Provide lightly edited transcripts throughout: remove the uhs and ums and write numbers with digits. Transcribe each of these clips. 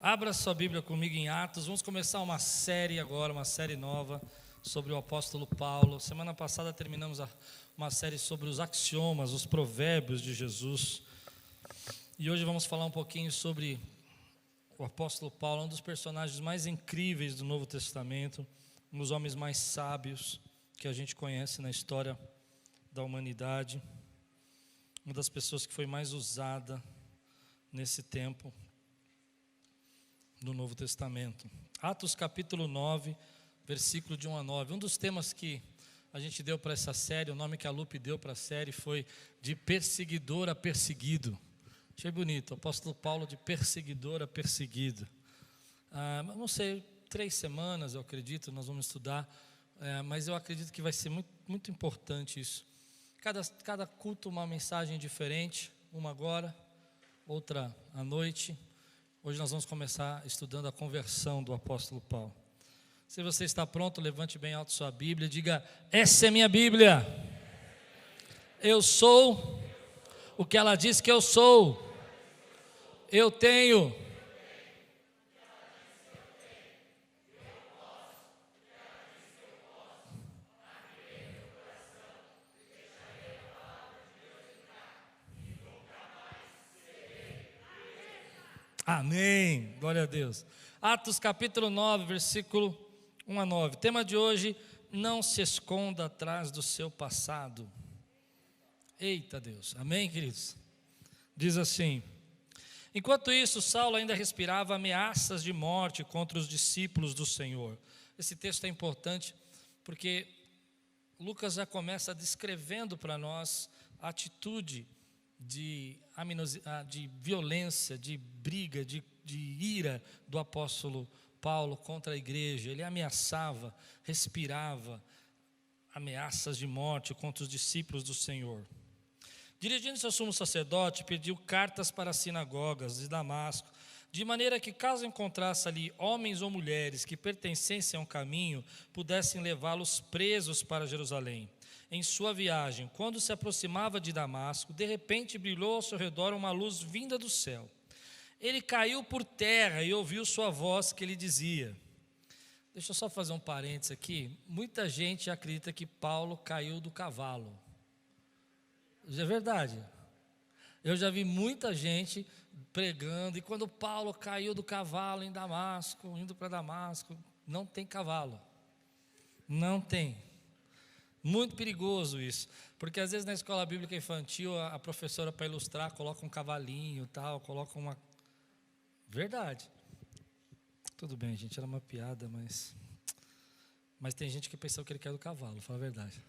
Abra sua Bíblia comigo em Atos. Vamos começar uma série agora, uma série nova sobre o apóstolo Paulo. Semana passada terminamos uma série sobre os axiomas, os provérbios de Jesus. E hoje vamos falar um pouquinho sobre o apóstolo Paulo, um dos personagens mais incríveis do Novo Testamento, um dos homens mais sábios que a gente conhece na história da humanidade, uma das pessoas que foi mais usada nesse tempo do Novo Testamento. Atos capítulo 9, versículo de 1 a 9. Um dos temas que a gente deu para essa série, o nome que a Lupe deu para a série foi de perseguidor a perseguido. Achei bonito, o apóstolo Paulo de perseguidor a perseguido. Não sei, 3 semanas eu acredito, nós vamos estudar, mas eu acredito que vai ser muito, muito importante isso. Cada culto uma mensagem diferente, uma agora, outra à noite. Hoje nós vamos começar estudando a conversão do apóstolo Paulo. Se você está pronto, levante bem alto sua Bíblia, diga: essa é minha Bíblia. Eu sou o que ela diz que eu sou. Eu tenho. Amém, glória a Deus. Atos capítulo 9, versículo 1 a 9. Tema de hoje: não se esconda atrás do seu passado. Eita Deus, amém, queridos? Diz assim: enquanto isso, Saulo ainda respirava ameaças de morte contra os discípulos do Senhor. Esse texto é importante porque Lucas já começa descrevendo para nós a atitude de violência, de briga, de ira do apóstolo Paulo contra a igreja. Ele ameaçava, respirava ameaças de morte contra os discípulos do Senhor. Dirigindo-se ao sumo sacerdote, pediu cartas para as sinagogas de Damasco, de maneira que, caso encontrasse ali homens ou mulheres que pertencessem a um caminho, pudessem levá-los presos para Jerusalém. Em sua viagem, quando se aproximava de Damasco, de repente brilhou ao seu redor uma luz vinda do céu. Ele caiu por terra e ouviu sua voz que lhe dizia... Deixa eu só fazer um parênteses aqui. Muita gente acredita que Paulo caiu do cavalo. Isso é verdade. Eu já vi muita gente pregando, e quando Paulo caiu do cavalo em Damasco, indo para Damasco, não tem cavalo. Não tem. Muito perigoso isso, porque às vezes na escola bíblica infantil a professora, para ilustrar, coloca um cavalinho, tal, coloca uma... Verdade. Tudo bem, gente, era uma piada, mas tem gente que pensou que ele caiu do cavalo, fala a verdade.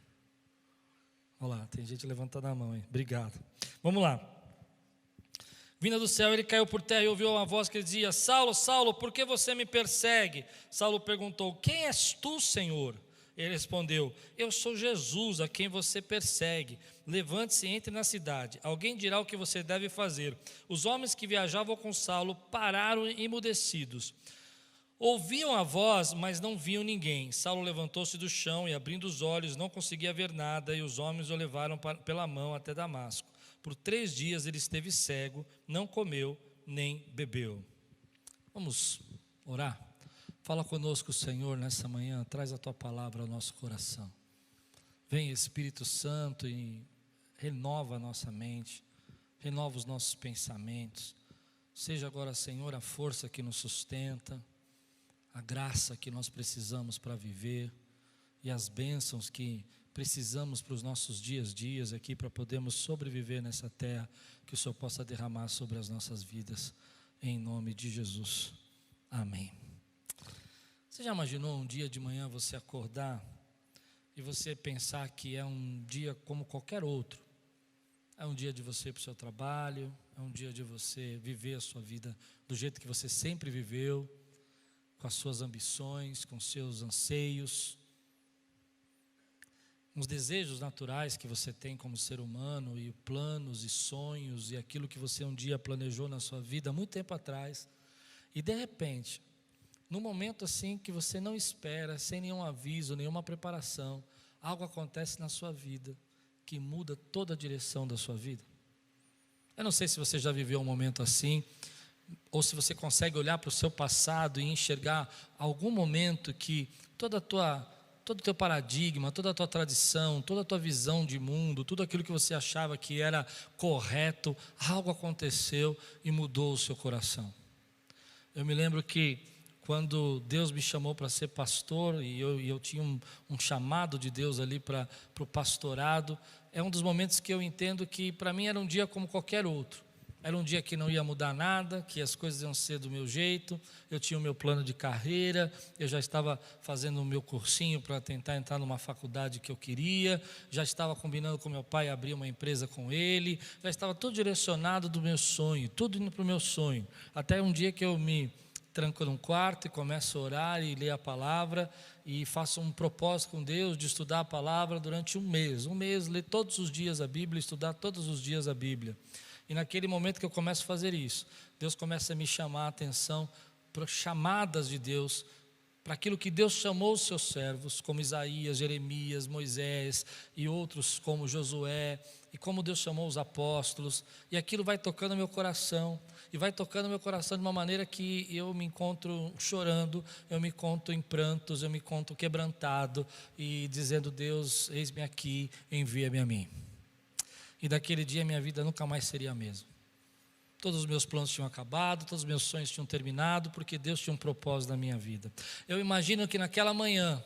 Olha lá, tem gente levantando a mão aí. Obrigado. Vamos lá. Vinda do céu, ele caiu por terra e ouviu uma voz que dizia: Saulo, Saulo, por que você me persegue? Saulo perguntou: quem és tu, Senhor? Ele respondeu: eu sou Jesus, a quem você persegue. Levante-se e entre na cidade. Alguém dirá o que você deve fazer. Os homens que viajavam com Saulo pararam emudecidos. Ouviam a voz, mas não viam ninguém. Saulo levantou-se do chão e, abrindo os olhos, não conseguia ver nada, e os homens o levaram pela mão até Damasco. Por 3 dias ele esteve cego, não comeu nem bebeu. Vamos orar? Fala conosco, Senhor, nessa manhã, traz a Tua palavra ao nosso coração. Vem, Espírito Santo, e renova a nossa mente, renova os nossos pensamentos. Seja agora, Senhor, a força que nos sustenta, a graça que nós precisamos para viver e as bênçãos que precisamos para os nossos dias aqui, para podermos sobreviver nessa terra, que o Senhor possa derramar sobre as nossas vidas, em nome de Jesus. Amém. Você já imaginou um dia de manhã você acordar e você pensar que é um dia como qualquer outro? É um dia de você ir para o seu trabalho, é um dia de você viver a sua vida do jeito que você sempre viveu, com as suas ambições, com os seus anseios, os desejos naturais que você tem como ser humano, e planos e sonhos, e aquilo que você um dia planejou na sua vida, há muito tempo atrás, e de repente, num momento assim que você não espera, sem nenhum aviso, nenhuma preparação, algo acontece na sua vida, que muda toda a direção da sua vida. Eu não sei se você já viveu um momento assim, ou se você consegue olhar para o seu passado e enxergar algum momento que todo o teu paradigma, toda a tua tradição, toda a tua visão de mundo, tudo aquilo que você achava que era correto, algo aconteceu e mudou o seu coração. Eu me lembro que quando Deus me chamou para ser pastor, e eu tinha um chamado de Deus ali para o pastorado, é um dos momentos que eu entendo que para mim era um dia como qualquer outro. Era um dia que não ia mudar nada, que as coisas iam ser do meu jeito, eu tinha o meu plano de carreira, eu já estava fazendo o meu cursinho para tentar entrar numa faculdade que eu queria, já estava combinando com meu pai abrir uma empresa com ele, já estava tudo direcionado do meu sonho, tudo indo para o meu sonho. Até um dia que eu me tranco num quarto e começo a orar e ler a palavra e faço um propósito com Deus de estudar a palavra durante um mês, ler todos os dias a Bíblia, estudar todos os dias a Bíblia. E naquele momento que eu começo a fazer isso, Deus começa a me chamar a atenção para chamadas de Deus, para aquilo que Deus chamou os seus servos, como Isaías, Jeremias, Moisés e outros como Josué, e como Deus chamou os apóstolos, e aquilo vai tocando meu coração, e vai tocando meu coração de uma maneira que eu me encontro chorando, eu me encontro em prantos, eu me encontro quebrantado, e dizendo: Deus, eis-me aqui, envia-me a mim. E daquele dia minha vida nunca mais seria a mesma. Todos os meus planos tinham acabado, todos os meus sonhos tinham terminado, porque Deus tinha um propósito na minha vida. Eu imagino que naquela manhã,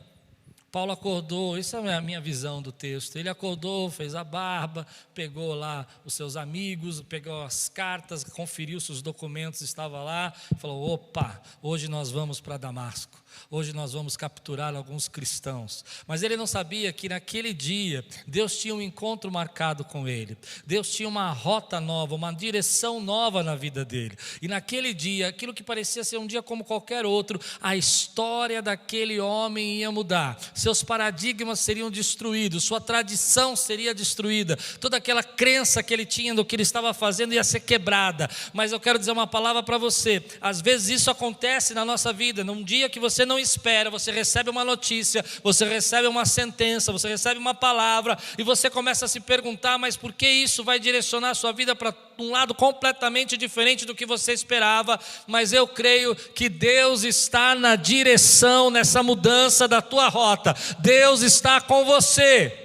Paulo acordou, essa é a minha visão do texto, ele acordou, fez a barba, pegou lá os seus amigos, pegou as cartas, conferiu se os documentos estavam lá, falou: opa, hoje nós vamos para Damasco. Hoje nós vamos capturar alguns cristãos. Mas ele não sabia que naquele dia Deus tinha um encontro marcado com ele. Deus tinha uma rota nova, uma direção nova na vida dele. E naquele dia, aquilo que parecia ser um dia como qualquer outro, a história daquele homem ia mudar. Seus paradigmas seriam destruídos, sua tradição seria destruída, toda aquela crença que ele tinha do que ele estava fazendo ia ser quebrada. Mas eu quero dizer uma palavra para você: às vezes isso acontece na nossa vida, num dia que você não espera, você recebe uma notícia, você recebe uma sentença, você recebe uma palavra, e você começa a se perguntar: mas por que isso vai direcionar a sua vida para um lado completamente diferente do que você esperava? Mas eu creio que Deus está na direção, nessa mudança da tua rota. Deus está com você.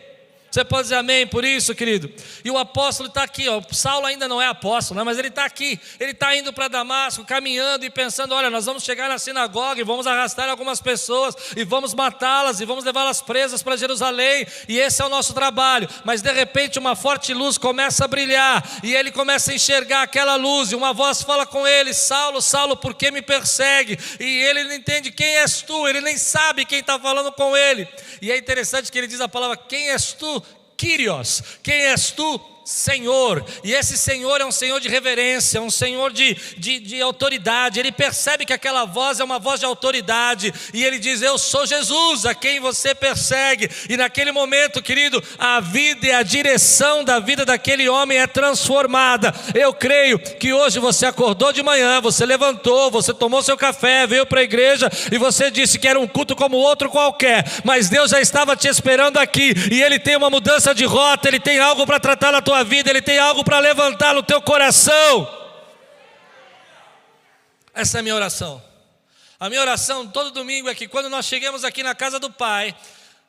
Você pode dizer amém por isso, querido? E o apóstolo está aqui, ó. Saulo ainda não é apóstolo, né? Mas ele está aqui, ele está indo para Damasco, caminhando e pensando: olha, nós vamos chegar na sinagoga e vamos arrastar algumas pessoas e vamos matá-las e vamos levá-las presas para Jerusalém, e esse é o nosso trabalho. Mas de repente uma forte luz começa a brilhar e ele começa a enxergar aquela luz, e uma voz fala com ele: Saulo, Saulo, por que me persegue? E ele não entende: quem és tu? Ele nem sabe quem está falando com ele. E é interessante que ele diz a palavra: quem és tu? Kyrios, quem és tu? Senhor. E esse Senhor é um Senhor de reverência, é um Senhor de autoridade. Ele percebe que aquela voz é uma voz de autoridade, e ele diz: eu sou Jesus, a quem você persegue. E naquele momento, querido, a vida e a direção da vida daquele homem é transformada. Eu creio que hoje você acordou de manhã, você levantou, você tomou seu café, veio para a igreja e você disse que era um culto como outro qualquer, mas Deus já estava te esperando aqui, e Ele tem uma mudança de rota, Ele tem algo para tratar na tua vida, Ele tem algo para levantar no teu coração. Essa é a minha oração. A minha oração todo domingo é que quando nós chegamos aqui na casa do Pai,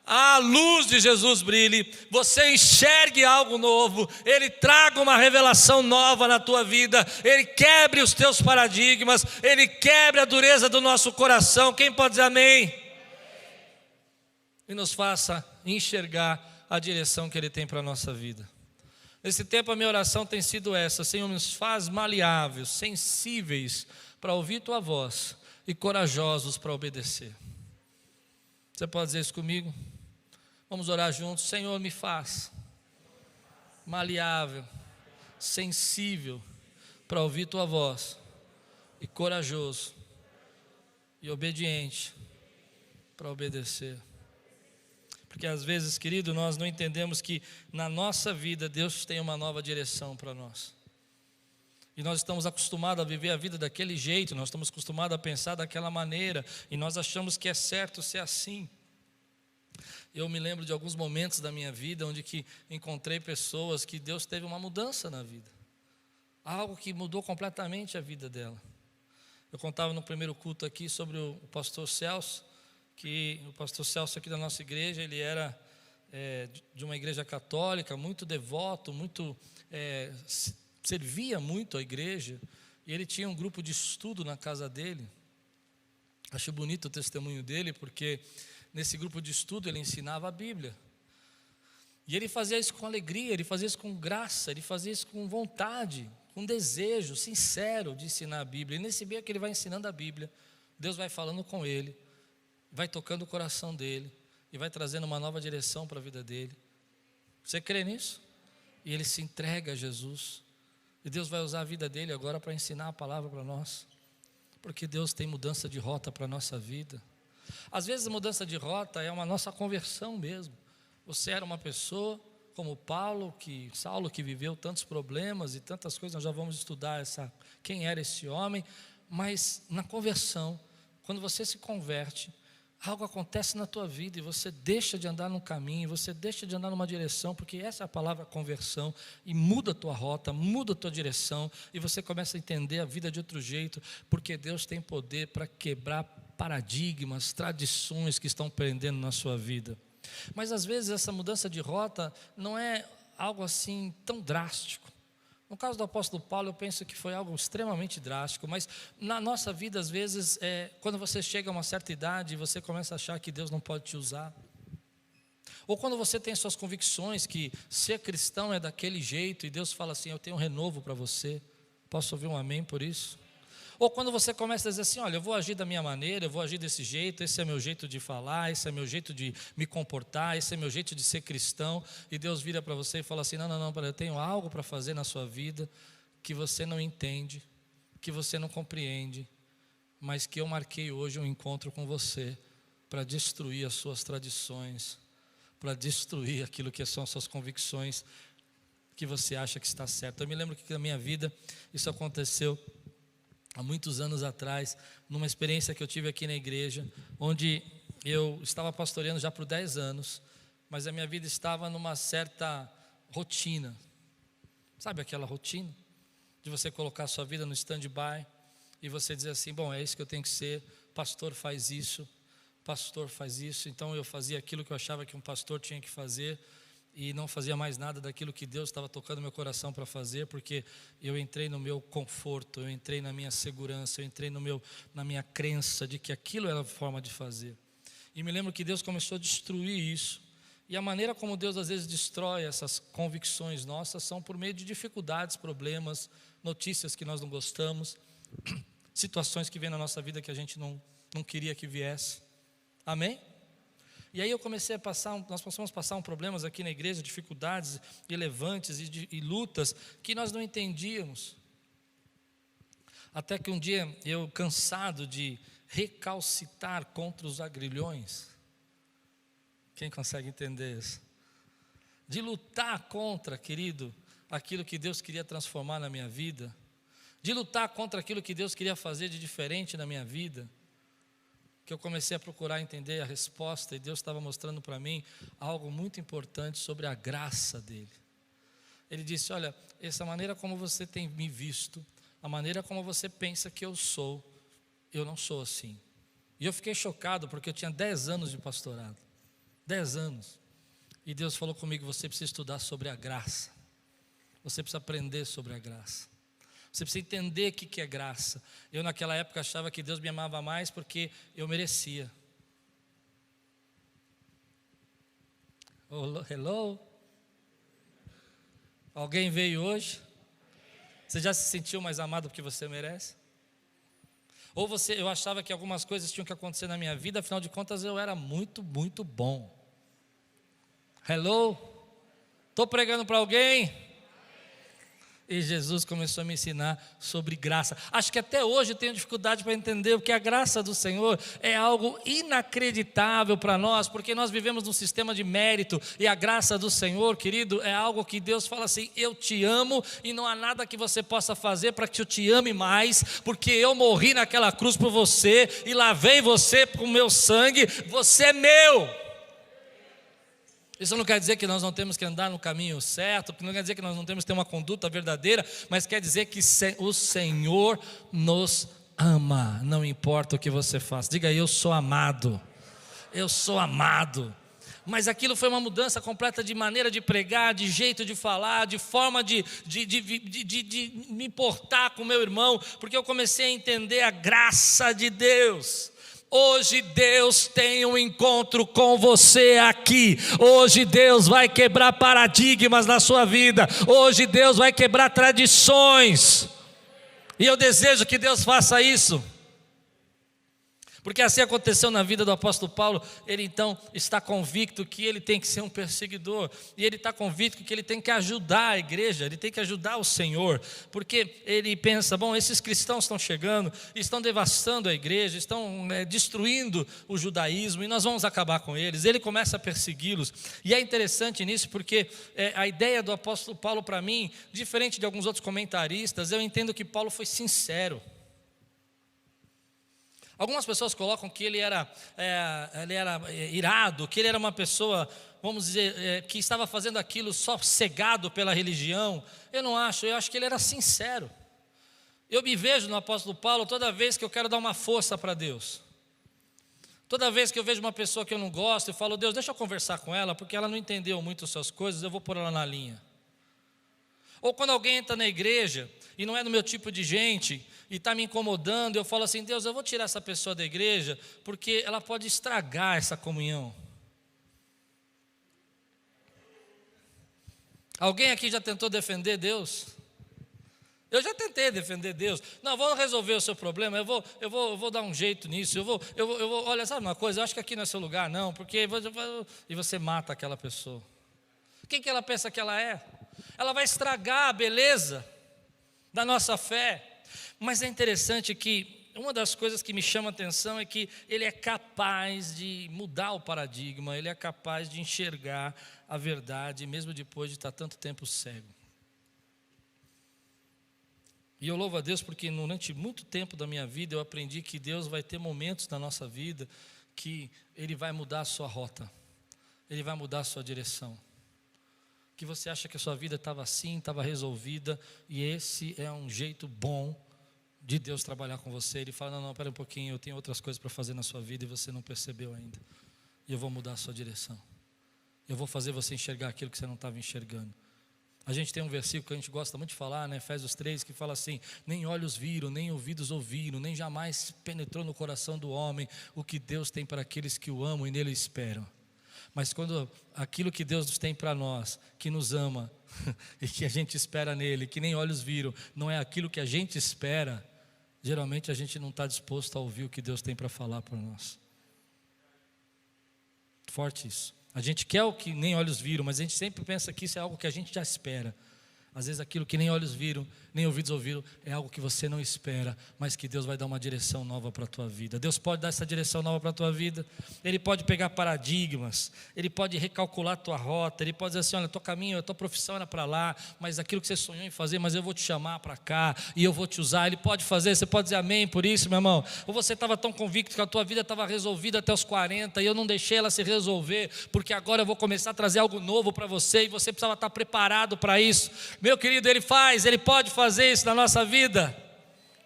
a luz de Jesus brilhe, você enxergue algo novo, Ele traga uma revelação nova na tua vida, Ele quebre os teus paradigmas, Ele quebre a dureza do nosso coração. Quem pode dizer amém? E nos faça enxergar a direção que Ele tem para a nossa vida. Nesse tempo a minha oração tem sido essa: Senhor, nos faz maleáveis, sensíveis para ouvir Tua voz e corajosos para obedecer. Você pode dizer isso comigo? Vamos orar juntos. Senhor, me faz maleável, sensível para ouvir Tua voz, e corajoso e obediente para obedecer. Porque às vezes, querido, nós não entendemos que na nossa vida Deus tem uma nova direção para nós. E nós estamos acostumados a viver a vida daquele jeito, nós estamos acostumados a pensar daquela maneira, e nós achamos que é certo ser assim. Eu me lembro de alguns momentos da minha vida onde que encontrei pessoas que Deus teve uma mudança na vida. Algo que mudou completamente a vida dela. Eu contava no primeiro culto aqui sobre o pastor Celso, que o pastor Celso aqui da nossa igreja, ele era de uma igreja católica, muito devoto, servia muito a igreja, e ele tinha um grupo de estudo na casa dele. Acho bonito o testemunho dele, porque nesse grupo de estudo ele ensinava a Bíblia. E ele fazia isso com alegria, ele fazia isso com graça, ele fazia isso com vontade, com desejo sincero de ensinar a Bíblia. E nesse meio que ele vai ensinando a Bíblia, Deus vai falando com ele, vai tocando o coração dele e vai trazendo uma nova direção para a vida dele. Você crê nisso? E ele se entrega a Jesus. E Deus vai usar a vida dele agora para ensinar a palavra para nós. Porque Deus tem mudança de rota para a nossa vida. Às vezes a mudança de rota é uma nossa conversão mesmo. Você era uma pessoa como Saulo, que viveu tantos problemas e tantas coisas. Nós já vamos estudar quem era esse homem. Mas na conversão, quando você se converte, algo acontece na tua vida e você deixa de andar num caminho, você deixa de andar numa direção, porque essa é a palavra conversão, e muda a tua rota, muda a tua direção, e você começa a entender a vida de outro jeito, porque Deus tem poder para quebrar paradigmas, tradições que estão prendendo na sua vida. Mas às vezes essa mudança de rota não é algo assim tão drástico. No caso do apóstolo Paulo, eu penso que foi algo extremamente drástico, mas na nossa vida, às vezes, quando você chega a uma certa idade, você começa a achar que Deus não pode te usar. Ou quando você tem suas convicções que ser cristão é daquele jeito, e Deus fala assim, eu tenho um renovo para você. Posso ouvir um amém por isso? Ou quando você começa a dizer assim, olha, eu vou agir da minha maneira, eu vou agir desse jeito, esse é meu jeito de falar, esse é meu jeito de me comportar, esse é meu jeito de ser cristão, e Deus vira para você e fala assim, não, eu tenho algo para fazer na sua vida, que você não entende, que você não compreende, mas que eu marquei hoje um encontro com você, para destruir as suas tradições, para destruir aquilo que são as suas convicções, que você acha que está certo. Eu me lembro que na minha vida, isso aconteceu há muitos anos atrás, numa experiência que eu tive aqui na igreja, onde eu estava pastoreando já por 10 anos, mas a minha vida estava numa certa rotina. Sabe aquela rotina? De você colocar a sua vida no stand-by, e você dizer assim, bom, é isso que eu tenho que ser, pastor faz isso, então eu fazia aquilo que eu achava que um pastor tinha que fazer, e não fazia mais nada daquilo que Deus estava tocando meu coração para fazer, porque eu entrei no meu conforto, eu entrei na minha segurança, eu entrei na minha crença de que aquilo era a forma de fazer. E me lembro que Deus começou a destruir isso, e a maneira como Deus às vezes destrói essas convicções nossas são por meio de dificuldades, problemas, notícias que nós não gostamos, situações que vêm na nossa vida que a gente não queria que viesse. Amém? E aí nós começamos a passar problemas aqui na igreja, dificuldades relevantes e lutas que nós não entendíamos. Até que um dia eu, cansado de recalcitar contra os agrilhões, quem consegue entender isso? De lutar contra, querido, aquilo que Deus queria transformar na minha vida, de lutar contra aquilo que Deus queria fazer de diferente na minha vida, que eu comecei a procurar entender a resposta, e Deus estava mostrando para mim algo muito importante sobre a graça dele. Ele disse, olha, essa maneira como você tem me visto, a maneira como você pensa que eu não sou assim. E eu fiquei chocado, porque eu tinha 10 anos de pastorado, 10 anos, e Deus falou comigo, você precisa estudar sobre a graça, você precisa aprender sobre a graça. Você precisa entender o que é graça. Eu naquela época achava que Deus me amava mais porque eu merecia. Hello? Alguém veio hoje? Você já se sentiu mais amado porque você merece? Ou eu achava que algumas coisas tinham que acontecer na minha vida, afinal de contas eu era muito, muito bom. Hello? Estou pregando para alguém? E Jesus começou a me ensinar sobre graça. Acho que até hoje eu tenho dificuldade para entender o que a graça do Senhor é algo inacreditável para nós, porque nós vivemos num sistema de mérito, e a graça do Senhor, querido, é algo que Deus fala assim, eu te amo, e não há nada que você possa fazer para que eu te ame mais, porque eu morri naquela cruz por você, e lavei você com o meu sangue, você é meu. Isso não quer dizer que nós não temos que andar no caminho certo, não quer dizer que nós não temos que ter uma conduta verdadeira, mas quer dizer que o Senhor nos ama, não importa o que você faz. Diga aí, eu sou amado. Eu sou amado. Mas aquilo foi uma mudança completa de maneira de pregar, de jeito de falar, de forma de me importar com meu irmão, porque eu comecei a entender a graça de Deus. Hoje Deus tem um encontro com você aqui. Hoje Deus vai quebrar paradigmas na sua vida. Hoje Deus vai quebrar tradições. E eu desejo que Deus faça isso. Porque assim aconteceu na vida do apóstolo Paulo. Ele então está convicto que ele tem que ser um perseguidor, e ele está convicto que ele tem que ajudar a igreja, ele tem que ajudar o Senhor, porque ele pensa, bom, esses cristãos estão chegando, estão devastando a igreja, estão destruindo o judaísmo, e nós vamos acabar com eles. Ele começa a persegui-los, e é interessante nisso, porque a ideia do apóstolo Paulo, para mim, diferente de alguns outros comentaristas, eu entendo que Paulo foi sincero. Algumas pessoas colocam que ele era irado, que ele era uma pessoa, vamos dizer, que estava fazendo aquilo só cegado pela religião. Eu não acho, eu acho que ele era sincero. Eu me vejo no apóstolo Paulo toda vez que eu quero dar uma força para Deus. Toda vez que eu vejo uma pessoa que eu não gosto, eu falo, Deus, deixa eu conversar com ela, porque ela não entendeu muito as suas coisas, eu vou pôr ela na linha. Ou quando alguém entra na igreja e não é do meu tipo de gente e está me incomodando, eu falo assim, Deus, eu vou tirar essa pessoa da igreja porque ela pode estragar essa comunhão. Alguém aqui já tentou defender Deus? Eu já tentei defender Deus. Não, vou resolver o seu problema, eu vou dar um jeito nisso, eu vou, olha, sabe uma coisa, eu acho que aqui não é seu lugar não, porque, e você mata aquela pessoa. Quem que ela pensa que ela é? Ela vai estragar a beleza da nossa fé. Mas é interessante que uma das coisas que me chama a atenção é que ele é capaz de mudar o paradigma, ele é capaz de enxergar a verdade, mesmo depois de estar tanto tempo cego. E eu louvo a Deus porque durante muito tempo da minha vida eu aprendi que Deus vai ter momentos na nossa vida que Ele vai mudar a sua rota, Ele vai mudar a sua direção. Que você acha que a sua vida estava assim, estava resolvida, e esse é um jeito bom de Deus trabalhar com você. Ele fala, não, espera um pouquinho, eu tenho outras coisas para fazer na sua vida e você não percebeu ainda. E eu vou mudar a sua direção. Eu vou fazer você enxergar aquilo que você não estava enxergando. A gente tem um versículo que a gente gosta muito de falar, né? Efésios 3, que fala assim, nem olhos viram, nem ouvidos ouviram, nem jamais penetrou no coração do homem o que Deus tem para aqueles que o amam e nele esperam. Mas quando aquilo que Deus tem para nós, que nos ama e que a gente espera nele, que nem olhos viram, não é aquilo que a gente espera, geralmente a gente não está disposto a ouvir o que Deus tem para falar para nós. Forte isso. A gente quer o que nem olhos viram, mas a gente sempre pensa que isso é algo que a gente já espera. Às vezes aquilo que nem olhos viram, nem ouvidos ouviram, é algo que você não espera, mas que Deus vai dar uma direção nova para a tua vida. Deus pode dar essa direção nova para a tua vida. Ele pode pegar paradigmas, Ele pode recalcular a tua rota, Ele pode dizer assim, olha, teu caminho, a tua profissão era para lá, mas aquilo que você sonhou em fazer, mas eu vou te chamar para cá, e eu vou te usar. Ele pode fazer, você pode dizer amém por isso, meu irmão. Ou você estava tão convicto que a tua vida estava resolvida até os 40, e eu não deixei ela se resolver, porque agora eu vou começar a trazer algo novo para você, e você precisava estar preparado para isso. Meu querido, Ele faz, Ele pode fazer isso na nossa vida.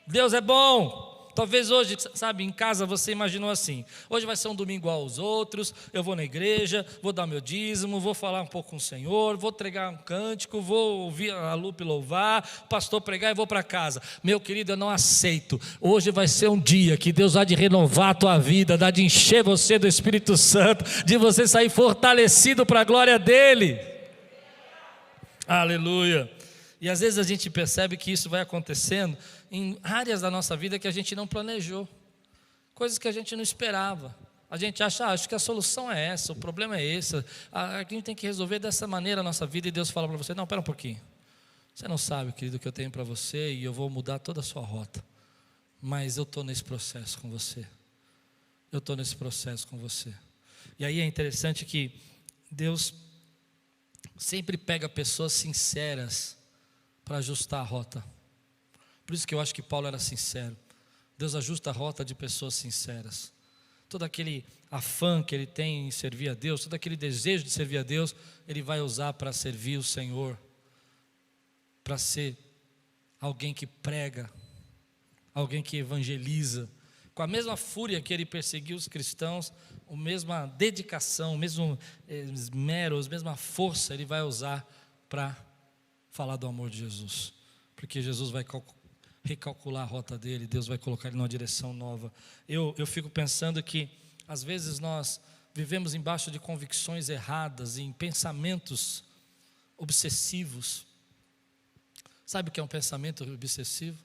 Deus é bom. Talvez hoje, sabe, em casa você imaginou assim, hoje vai ser um domingo igual aos outros, eu vou na igreja, vou dar meu dízimo, vou falar um pouco com o Senhor, vou entregar um cântico, vou ouvir a Lupe louvar, o pastor pregar e vou para casa. Meu querido, eu não aceito. Hoje vai ser um dia que Deus há de renovar a tua vida, há de encher você do Espírito Santo, de você sair fortalecido para a glória dEle. Aleluia. E às vezes a gente percebe que isso vai acontecendo em áreas da nossa vida que a gente não planejou, coisas que a gente não esperava. A gente acha, acho que a solução é essa, o problema é esse, a gente tem que resolver dessa maneira a nossa vida, e Deus fala para você, não, espera um pouquinho, você não sabe, querido, o que eu tenho para você, e eu vou mudar toda a sua rota, mas eu estou nesse processo com você, E aí é interessante que Deus sempre pega pessoas sinceras para ajustar a rota. Por isso que eu acho que Paulo era sincero. Deus ajusta a rota de pessoas sinceras. Todo aquele afã que ele tem em servir a Deus, todo aquele desejo de servir a Deus, ele vai usar para servir o Senhor, para ser alguém que prega alguém que evangeliza. Com a mesma fúria que ele perseguiu os cristãos, a mesma dedicação, o mesmo esmero, a mesma força ele vai usar para falar do amor de Jesus. Porque Jesus vai recalcular a rota dele, Deus vai colocar ele numa direção nova. Eu fico pensando que às vezes nós vivemos embaixo de convicções erradas, em pensamentos obsessivos. Sabe o que é um pensamento obsessivo?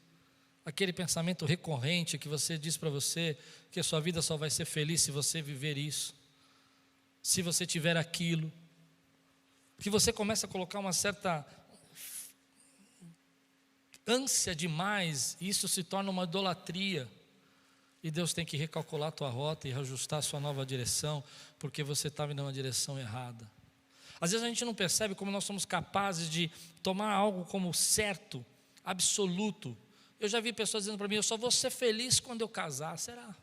Aquele pensamento recorrente que você diz para você que a sua vida só vai ser feliz se você viver isso, se você tiver aquilo, que você começa a colocar uma certa ânsia demais, e isso se torna uma idolatria, e Deus tem que recalcular a tua rota e reajustar a sua nova direção, porque você estava indo numa direção errada. Às vezes a gente não percebe como nós somos capazes de tomar algo como certo, absoluto. Eu já vi pessoas dizendo para mim: eu só vou ser feliz quando eu casar. Será?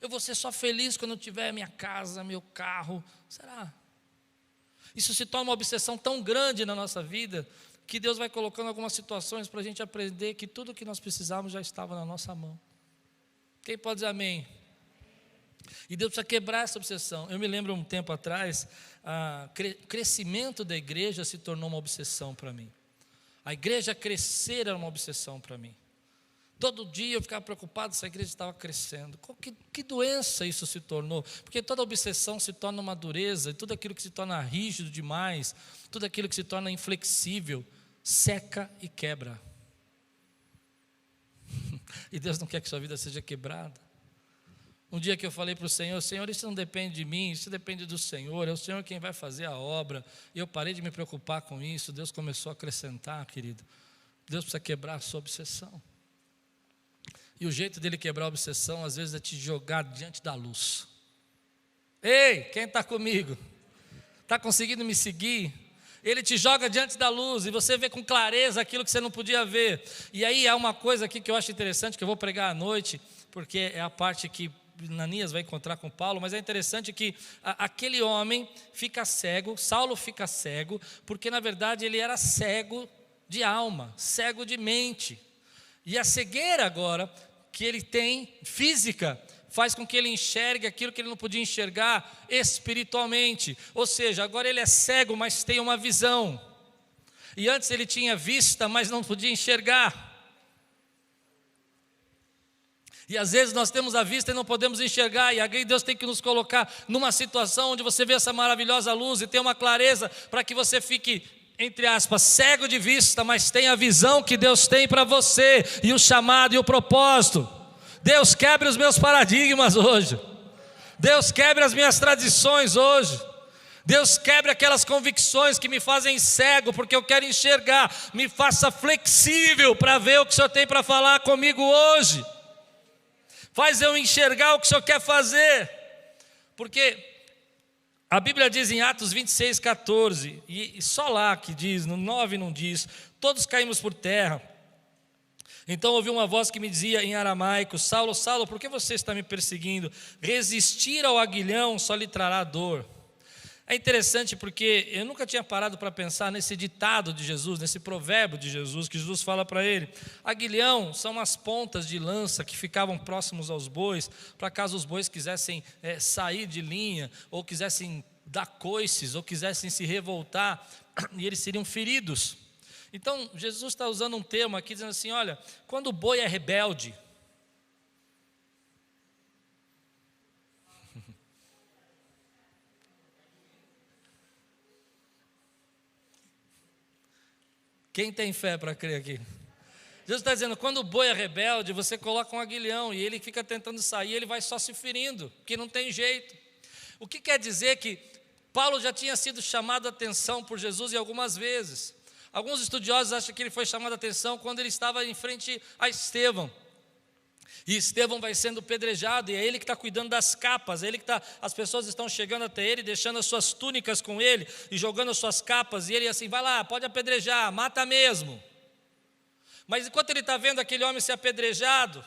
Eu vou ser só feliz quando eu tiver minha casa, meu carro. Será? Isso se torna uma obsessão tão grande na nossa vida, que Deus vai colocando algumas situações para a gente aprender que tudo que nós precisávamos já estava na nossa mão. Quem pode dizer amém? E Deus precisa quebrar essa obsessão. Eu me lembro um tempo atrás, o crescimento da igreja se tornou uma obsessão para mim. A igreja crescer era uma obsessão para mim. Todo dia eu ficava preocupado se a igreja estava crescendo. Que doença isso se tornou? Porque toda obsessão se torna uma dureza, e tudo aquilo que se torna rígido demais, tudo aquilo que se torna inflexível, seca e quebra. E Deus não quer que sua vida seja quebrada. Um dia que eu falei para o Senhor: Senhor, isso não depende de mim, isso depende do Senhor, é o Senhor quem vai fazer a obra. E eu parei de me preocupar com isso. Deus começou a acrescentar, querido. Deus precisa quebrar a sua obsessão. E o jeito dele quebrar a obsessão, às vezes, é te jogar diante da luz. Ei, quem está comigo? Está conseguindo me seguir? Ele te joga diante da luz e você vê com clareza aquilo que você não podia ver. E aí há uma coisa aqui que eu acho interessante, que eu vou pregar à noite, porque é a parte que Ananias vai encontrar com Paulo, mas é interessante que aquele homem fica cego, Saulo fica cego, porque na verdade ele era cego de alma, cego de mente. E a cegueira agora que ele tem, física, faz com que ele enxergue aquilo que ele não podia enxergar espiritualmente. Ou seja, agora ele é cego, mas tem uma visão. E antes ele tinha vista, mas não podia enxergar. E às vezes nós temos a vista e não podemos enxergar, e aí Deus tem que nos colocar numa situação onde você vê essa maravilhosa luz e tem uma clareza para que você fique, entre aspas, cego de vista, mas tenha a visão que Deus tem para você, e o chamado e o propósito. Deus quebre os meus paradigmas hoje. Deus quebre as minhas tradições hoje. Deus quebre aquelas convicções que me fazem cego, porque eu quero enxergar. Me faça flexível para ver o que o Senhor tem para falar comigo hoje. Faz eu enxergar o que o Senhor quer fazer. Porque a Bíblia diz em Atos 26, 14, e só lá que diz, no 9 não diz: todos caímos por terra. Então ouvi uma voz que me dizia em aramaico: Saulo, Saulo, por que você está me perseguindo? Resistir ao aguilhão só lhe trará dor. É interessante porque eu nunca tinha parado para pensar nesse ditado de Jesus, nesse provérbio de Jesus, que Jesus fala para ele. Aguilhão são as pontas de lança que ficavam próximos aos bois, para caso os bois quisessem sair de linha, ou quisessem dar coices, ou quisessem se revoltar, e eles seriam feridos. Então Jesus está usando um termo aqui, dizendo assim: olha, quando o boi é rebelde, quem tem fé para crer aqui? Jesus está dizendo: quando o boi é rebelde, você coloca um aguilhão e ele fica tentando sair, ele vai só se ferindo, porque não tem jeito. O que quer dizer que Paulo já tinha sido chamado a atenção por Jesus em algumas vezes. Alguns estudiosos acham que ele foi chamado a atenção quando ele estava em frente a Estevão. E Estevão vai sendo pedrejado, e é ele que está cuidando das capas, é ele que está, as pessoas estão chegando até ele, deixando as suas túnicas com ele, e jogando as suas capas, e ele assim: vai lá, pode apedrejar, mata mesmo. Mas enquanto ele está vendo aquele homem ser apedrejado,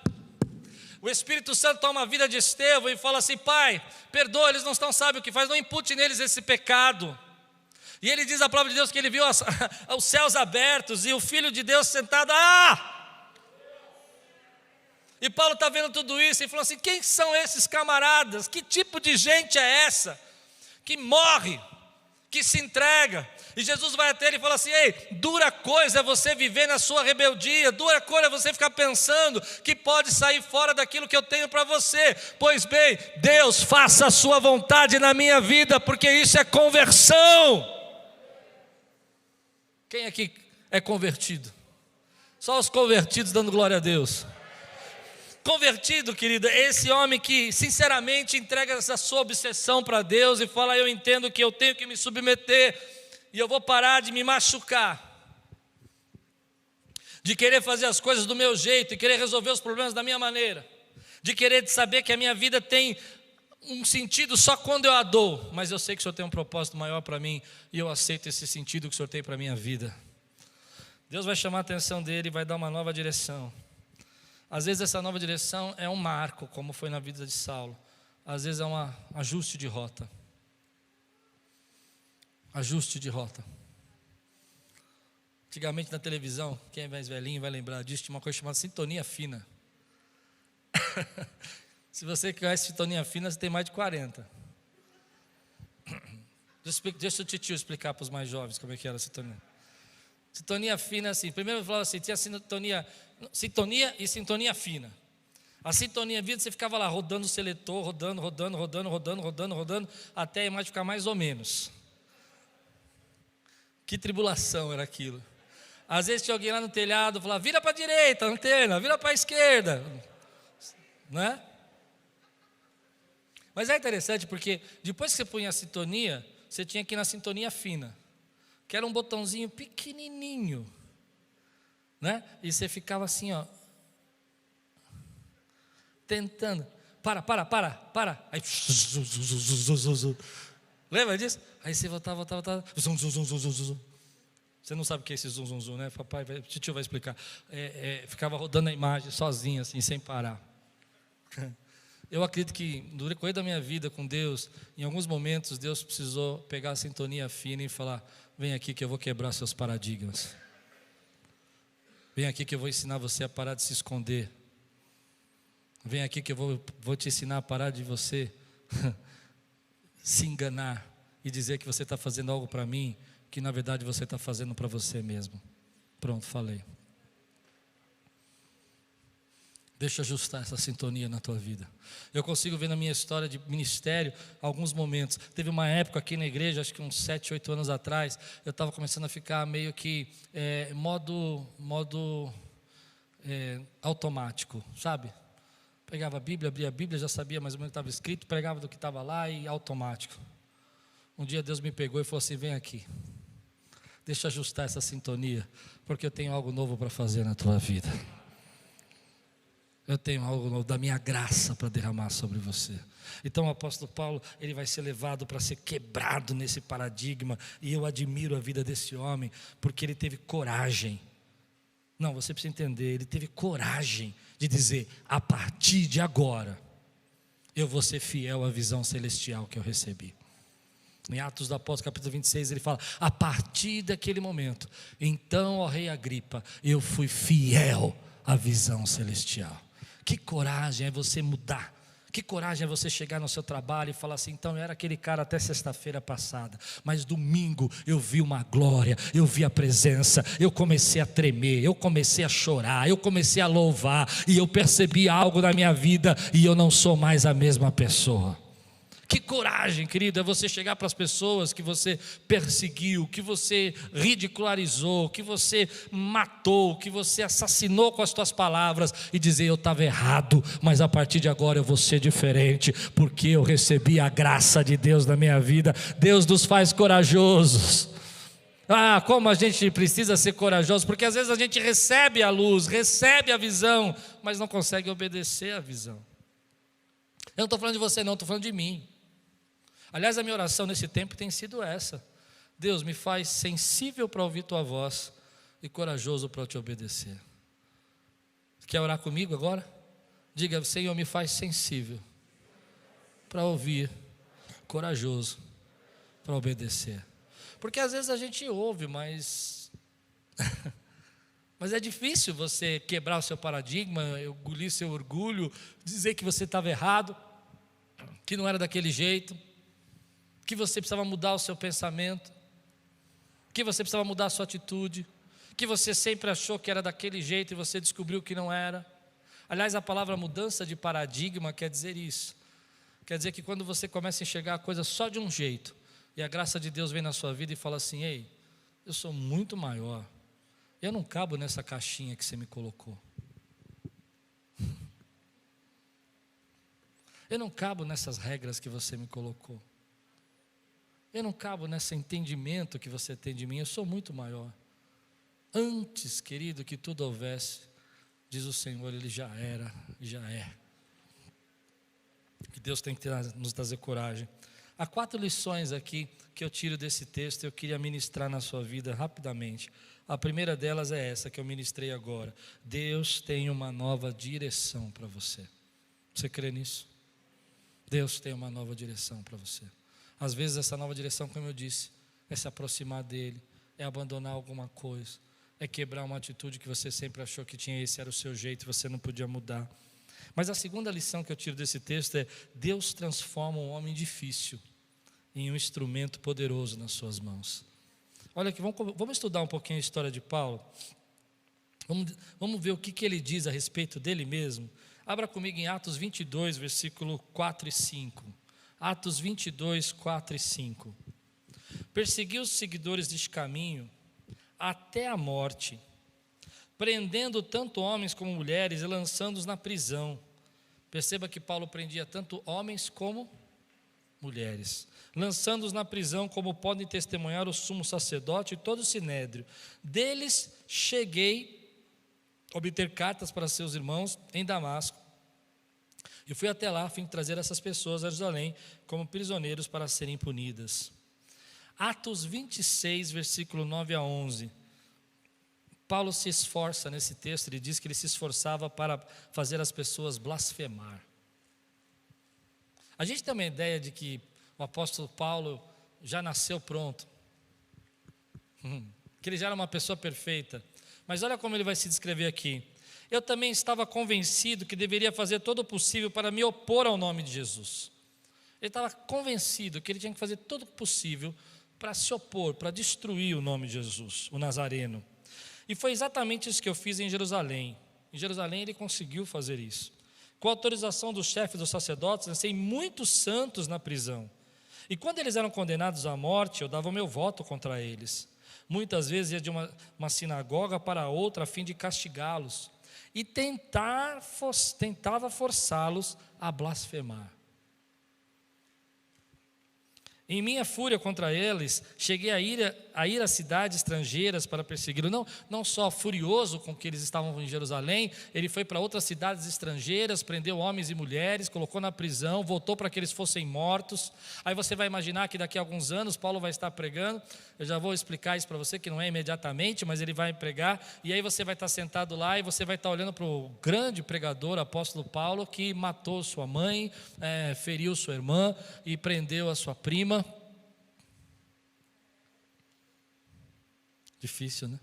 o Espírito Santo toma a vida de Estevão e fala assim: Pai, perdoa, eles não sabem o que faz, não impute neles esse pecado. E ele diz a palavra de Deus que ele viu os céus abertos e o Filho de Deus sentado. E Paulo está vendo tudo isso e falou assim: quem são esses camaradas? Que tipo de gente é essa? Que morre, que se entrega. E Jesus vai até ele e fala assim: ei, dura coisa é você viver na sua rebeldia, dura coisa é você ficar pensando que pode sair fora daquilo que eu tenho para você. Pois bem, Deus, faça a sua vontade na minha vida, porque isso é conversão. Quem aqui é convertido? Só os convertidos dando glória a Deus. Convertido, querido, é esse homem que sinceramente entrega essa sua obsessão para Deus e fala: eu entendo que eu tenho que me submeter e eu vou parar de me machucar, de querer fazer as coisas do meu jeito e querer resolver os problemas da minha maneira, de querer saber que a minha vida tem um sentido só quando eu a dou, mas eu sei que o Senhor tem um propósito maior para mim e eu aceito esse sentido que o Senhor tem para a minha vida. Deus vai chamar a atenção dele e vai dar uma nova direção. Às vezes essa nova direção é um marco, como foi na vida de Saulo. Às vezes é um ajuste de rota. Ajuste de rota. Antigamente na televisão, quem é mais velhinho vai lembrar disso, tinha uma coisa chamada sintonia fina. Se você conhece sintonia fina, você tem mais de 40. Deixa o titio explicar para os mais jovens como é que era a sintonia. Sintonia fina é assim. Primeiro eu falava assim, tinha sintonia e sintonia fina. A sintonia fina, você ficava lá rodando o seletor, rodando, até a imagem ficar mais ou menos. Que tribulação era aquilo. Às vezes tinha alguém lá no telhado, falava: vira para a direita, antena, vira para a esquerda. Não é? Mas é interessante porque depois que você punha a sintonia, você tinha que ir na sintonia fina, que era um botãozinho pequenininho, né? E você ficava assim, ó, tentando, para, aí, lembra disso? Aí você voltava, zum. Você não sabe o que é esse zum, né? Papai, tio vai explicar. Ficava rodando a imagem sozinho, assim, sem parar. Eu acredito que no decorrer da minha vida com Deus, em alguns momentos Deus precisou pegar a sintonia fina e falar: vem aqui que eu vou quebrar seus paradigmas. Vem aqui que eu vou ensinar você a parar de se esconder. Vem aqui que eu vou te ensinar a parar de você se enganar e dizer que você está fazendo algo para mim, que na verdade você está fazendo para você mesmo. Pronto, falei. Deixa eu ajustar essa sintonia na tua vida. Eu consigo ver na minha história de ministério alguns momentos. Teve uma época aqui na igreja, acho que uns 7, 8 anos atrás, eu estava começando a ficar meio que modo automático, sabe? Pegava a Bíblia, abria a Bíblia, já sabia mais ou menos o que estava escrito, pregava do que estava lá e automático. Um dia Deus me pegou e falou assim: vem aqui, deixa eu ajustar essa sintonia, porque eu tenho algo novo para fazer na tua vida. Eu tenho algo novo da minha graça para derramar sobre você. Então o apóstolo Paulo, ele vai ser levado para ser quebrado nesse paradigma. E eu admiro a vida desse homem, porque ele teve coragem. Não, você precisa entender, ele teve coragem de dizer: a partir de agora, eu vou ser fiel à visão celestial que eu recebi. Em Atos do Apóstolo, capítulo 26, ele fala: a partir daquele momento, então, ó rei Agripa, eu fui fiel à visão celestial. Que coragem é você mudar. Que coragem é você chegar no seu trabalho e falar assim: então eu era aquele cara até sexta-feira passada, mas domingo eu vi uma glória, eu vi a presença, eu comecei a tremer, eu comecei a chorar, eu comecei a louvar, e eu percebi algo na minha vida, e eu não sou mais a mesma pessoa. Que coragem, querido, é você chegar para as pessoas que você perseguiu, que você ridicularizou, que você matou, que você assassinou com as suas palavras, e dizer: eu estava errado, mas a partir de agora eu vou ser diferente, porque eu recebi a graça de Deus na minha vida. Deus nos faz corajosos. Ah, como a gente precisa ser corajoso, porque às vezes a gente recebe a luz, recebe a visão, mas não consegue obedecer à visão. Eu não estou falando de você não, estou falando de mim. Aliás, a minha oração nesse tempo tem sido essa: Deus, me faz sensível para ouvir tua voz e corajoso para te obedecer. Quer orar comigo agora? Diga: Senhor, me faz sensível para ouvir, corajoso para obedecer. Porque às vezes a gente ouve, mas Mas é difícil você quebrar o seu paradigma, engolir seu orgulho, dizer que você estava errado, que não era daquele jeito, que você precisava mudar o seu pensamento, que você precisava mudar a sua atitude, que você sempre achou que era daquele jeito e você descobriu que não era. Aliás, a palavra mudança de paradigma quer dizer isso. Quer dizer que quando você começa a enxergar a coisa só de um jeito, e a graça de Deus vem na sua vida e fala assim: ei, eu sou muito maior, eu não cabo nessa caixinha que você me colocou. Eu não cabo nessas regras que você me colocou. Eu não cabo nesse entendimento que você tem de mim, eu sou muito maior. Antes, querido, que tudo houvesse, diz o Senhor, Ele já era, já é. Que Deus tem que nos trazer coragem. Há 4 lições aqui que eu tiro desse texto, eu queria ministrar na sua vida rapidamente. A primeira delas é essa que eu ministrei agora. Deus tem uma nova direção para você. Você crê nisso? Deus tem uma nova direção para você. Às vezes essa nova direção, como eu disse, é se aproximar dEle, é abandonar alguma coisa, é quebrar uma atitude que você sempre achou que tinha, esse era o seu jeito e você não podia mudar. Mas a segunda lição que eu tiro desse texto é: Deus transforma um homem difícil em um instrumento poderoso nas suas mãos. Olha aqui, vamos estudar um pouquinho a história de Paulo. Vamos ver o que ele diz a respeito dele mesmo. Abra comigo em Atos 22, versículo 4 e 5. Atos 22, 4 e 5. Perseguiu os seguidores deste caminho até a morte, prendendo tanto homens como mulheres e lançando-os na prisão. Perceba que Paulo prendia tanto homens como mulheres, lançando-os na prisão, como podem testemunhar o sumo sacerdote e todo o sinédrio. Deles cheguei a obter cartas para seus irmãos em Damasco, e fui até lá a fim de trazer essas pessoas a Jerusalém como prisioneiros para serem punidas. Atos 26, versículo 9 a 11. Paulo se esforça nesse texto, ele diz que ele se esforçava para fazer as pessoas blasfemar. A gente tem uma ideia de que o apóstolo Paulo já nasceu pronto, que ele já era uma pessoa perfeita, mas olha como ele vai se descrever aqui. Eu também estava convencido que deveria fazer todo o possível para me opor ao nome de Jesus. Ele estava convencido que ele tinha que fazer todo o possível para se opor, para destruir o nome de Jesus, o Nazareno. E foi exatamente isso que eu fiz em Jerusalém. Em Jerusalém ele conseguiu fazer isso. Com a autorização do chefe dos sacerdotes, lancei muitos santos na prisão. E quando eles eram condenados à morte, eu dava o meu voto contra eles. Muitas vezes ia de uma sinagoga para outra a fim de castigá-los. E tentava forçá-los a blasfemar. Em minha fúria contra eles, cheguei a ir a cidades estrangeiras para persegui-lo. Não só furioso com que eles estavam em Jerusalém, ele foi para outras cidades estrangeiras, prendeu homens e mulheres, colocou na prisão, voltou para que eles fossem mortos. Aí você vai imaginar que daqui a alguns anos Paulo vai estar pregando. Eu já vou explicar isso para você, que não é imediatamente, mas ele vai pregar. E aí você vai estar sentado lá e você vai estar olhando para o grande pregador, apóstolo Paulo, que matou sua mãe, feriu sua irmã e prendeu a sua prima. Difícil, né?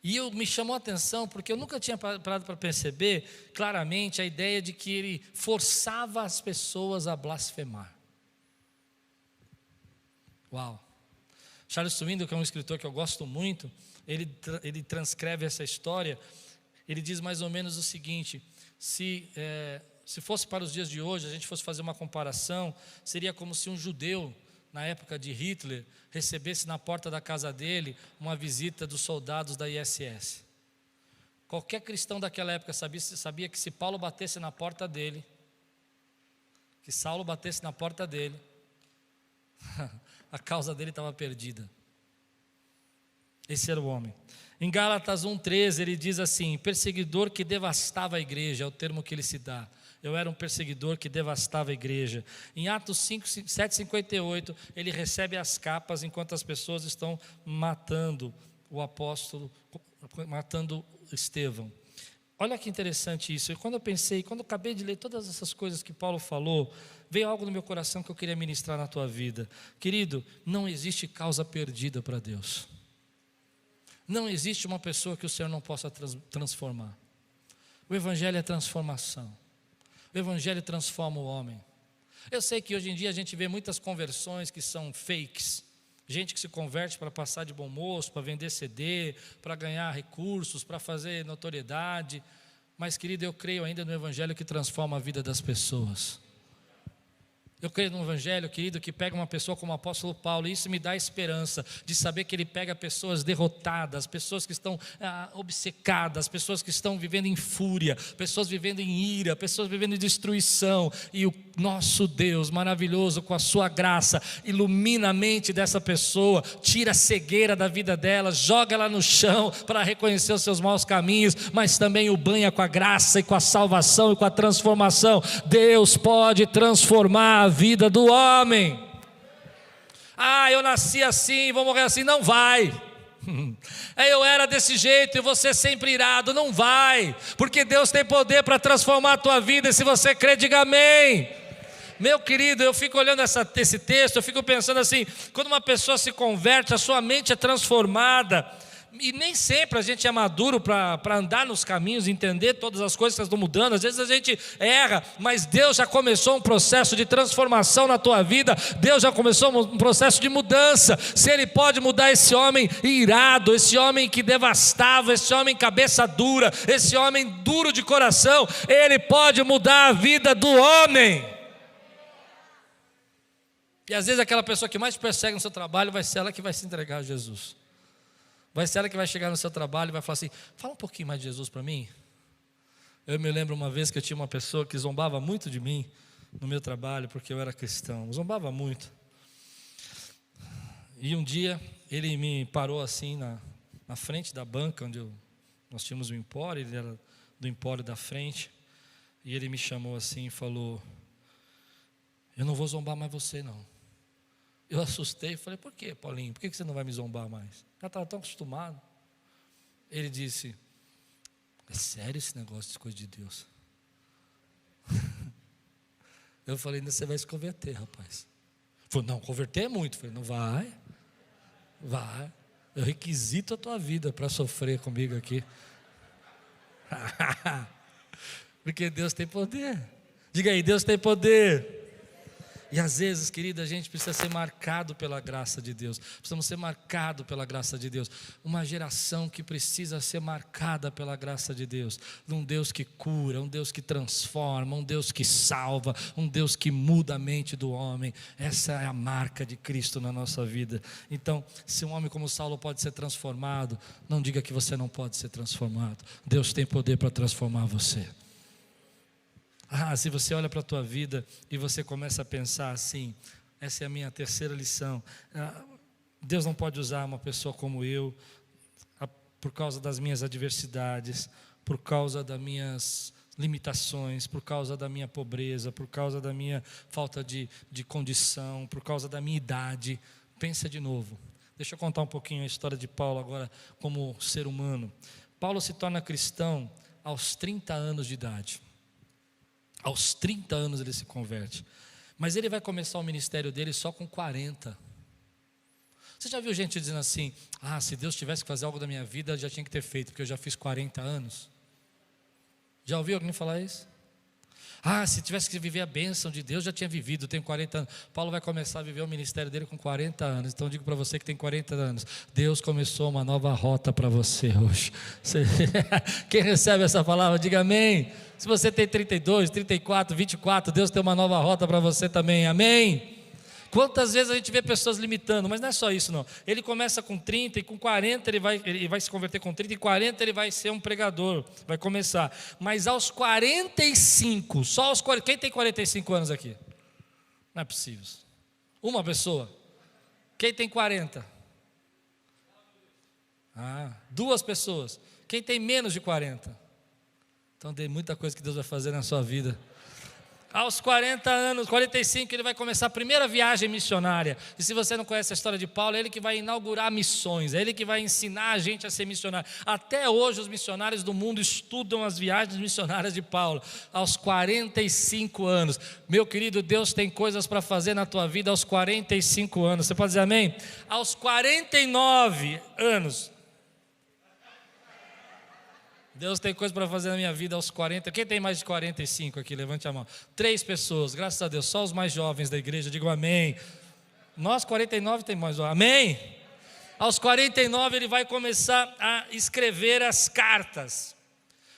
E me chamou a atenção, porque eu nunca tinha parado para perceber claramente a ideia de que ele forçava as pessoas a blasfemar. Uau! Charles Swindoll, que é um escritor que eu gosto muito, ele transcreve essa história. Ele diz mais ou menos o seguinte: se fosse para os dias de hoje, a gente fosse fazer uma comparação, seria como se um judeu, na época de Hitler, recebesse na porta da casa dele uma visita dos soldados da ISS. Qualquer cristão daquela época sabia que se Paulo batesse na porta dele, que Saulo batesse na porta dele, a causa dele estava perdida. Esse era o homem. Em Gálatas 1,13 ele diz assim: perseguidor que devastava a igreja, é o termo que ele se dá. Eu era um perseguidor que devastava a igreja. Em Atos 7,58 ele recebe as capas enquanto as pessoas estão matando o apóstolo, matando Estevão. Olha que interessante isso. E quando eu acabei de ler todas essas coisas que Paulo falou, veio algo no meu coração que eu queria ministrar na tua vida. Querido, não existe causa perdida para Deus. Não existe uma pessoa que o Senhor não possa transformar. O Evangelho é transformação. O Evangelho transforma o homem. Eu sei que hoje em dia a gente vê muitas conversões que são fakes. Gente que se converte para passar de bom moço, para vender CD, para ganhar recursos, para fazer notoriedade. Mas, querido, eu creio ainda no Evangelho que transforma a vida das pessoas. Eu creio no Evangelho, querido, que pega uma pessoa como o apóstolo Paulo, e isso me dá esperança de saber que ele pega pessoas derrotadas, pessoas que estão obcecadas, pessoas que estão vivendo em fúria, pessoas vivendo em ira, pessoas vivendo em destruição, e o nosso Deus maravilhoso, com a sua graça, ilumina a mente dessa pessoa, tira a cegueira da vida dela, joga ela no chão para reconhecer os seus maus caminhos, mas também o banha com a graça e com a salvação e com a transformação. Deus pode transformar a vida do homem. Eu nasci assim, vou morrer assim. Não vai. Eu era desse jeito e você sempre irado. Não vai, porque Deus tem poder para transformar a tua vida. E se você crê, diga amém. Meu querido, eu fico olhando esse texto, eu fico pensando assim, quando uma pessoa se converte, a sua mente é transformada. E nem sempre a gente é maduro para andar nos caminhos, entender todas as coisas que estão mudando. Às vezes a gente erra, mas Deus já começou um processo de transformação na tua vida. Deus já começou um processo de mudança. Se Ele pode mudar esse homem irado, esse homem que devastava, esse homem cabeça dura, esse homem duro de coração, Ele pode mudar a vida do homem. E às vezes aquela pessoa que mais te persegue no seu trabalho vai ser ela que vai se entregar a Jesus. Vai ser ela que vai chegar no seu trabalho e vai falar assim: fala um pouquinho mais de Jesus para mim. Eu me lembro uma vez que eu tinha uma pessoa que zombava muito de mim no meu trabalho, porque eu era cristão, zombava muito. E um dia ele me parou assim na frente da banca onde nós tínhamos um empório, ele era do empório da frente, e ele me chamou assim e falou: eu não vou zombar mais você não. Eu assustei e falei: por quê, Paulinho? Por que você não vai me zombar mais? Já estava tão acostumado. Ele disse: é sério esse negócio de coisa de Deus? Eu falei: ainda você vai se converter, rapaz. Ele falou: não, converter é muito. Eu falei: não vai. Vai. Eu requisito a tua vida para sofrer comigo aqui. Porque Deus tem poder. Diga aí, Deus tem poder. E às vezes, querida, a gente precisa ser marcado pela graça de Deus. Precisamos ser marcados pela graça de Deus. Uma geração que precisa ser marcada pela graça de Deus. Um Deus que cura, um Deus que transforma, um Deus que salva, um Deus que muda a mente do homem. Essa é a marca de Cristo na nossa vida. Então, se um homem como Saulo pode ser transformado, não diga que você não pode ser transformado. Deus tem poder para transformar você. Se você olha para a tua vida e você começa a pensar assim: essa é a minha terceira lição, Deus não pode usar uma pessoa como eu por causa das minhas adversidades, por causa das minhas limitações, por causa da minha pobreza, por causa da minha falta de condição, por causa da minha idade. Pensa de novo. Deixa eu contar um pouquinho a história de Paulo agora como ser humano. Paulo se torna cristão aos 30 anos de idade. Aos 30 anos ele se converte. Mas ele vai começar o ministério dele só com 40. Você já viu gente dizendo assim: se Deus tivesse que fazer algo da minha vida, eu já tinha que ter feito, porque eu já fiz 40 anos. Já ouviu alguém falar isso? Se tivesse que viver a bênção de Deus, já tinha vivido, eu tenho 40 anos. Paulo vai começar a viver o ministério dele com 40 anos. Então eu digo para você que tem 40 anos: Deus começou uma nova rota para você hoje. Quem recebe essa palavra, diga amém. Se você tem 32, 34, 24, Deus tem uma nova rota para você também, amém? Quantas vezes a gente vê pessoas limitando, mas não é só isso não. Ele começa com 30 e com 40 ele vai se converter, com 30 e 40 ele vai ser um pregador, vai começar. Mas aos 45, só aos 40, quem tem 45 anos aqui? Não é possível. Uma pessoa. Quem tem 40? Duas pessoas. Quem tem menos de 40? Então tem muita coisa que Deus vai fazer na sua vida. Aos 40 anos, 45, ele vai começar a primeira viagem missionária. E se você não conhece a história de Paulo, é ele que vai inaugurar missões, é ele que vai ensinar a gente a ser missionário. Até hoje os missionários do mundo estudam as viagens missionárias de Paulo. Aos 45 anos. Meu querido, Deus tem coisas para fazer na tua vida aos 45 anos. Você pode dizer amém? Aos 49 anos, Deus tem coisa para fazer na minha vida aos 40. Quem tem mais de 45 aqui? Levante a mão. 3 pessoas, graças a Deus. Só os mais jovens da igreja, digam amém. Nós 49 tem mais, amém? Aos 49 ele vai começar a escrever as cartas.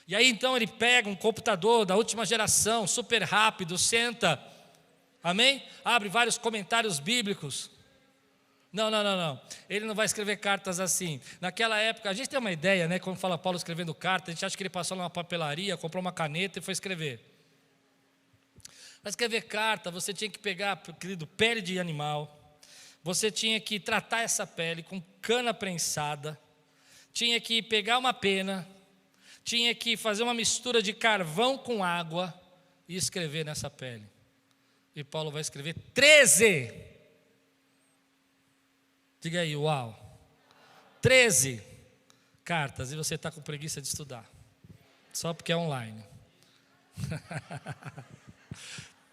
E aí então ele pega um computador da última geração, super rápido, senta, amém? Abre vários comentários bíblicos. Não. Ele não vai escrever cartas assim. Naquela época, a gente tem uma ideia, né? Como fala Paulo escrevendo carta, a gente acha que ele passou numa papelaria, comprou uma caneta e foi escrever. Para escrever carta, você tinha que pegar, querido, pele de animal. Você tinha que tratar essa pele com cana prensada. Tinha que pegar uma pena. Tinha que fazer uma mistura de carvão com água e escrever nessa pele. E Paulo vai escrever 13. Diga aí, uau. 13 cartas e você está com preguiça de estudar. Só porque é online.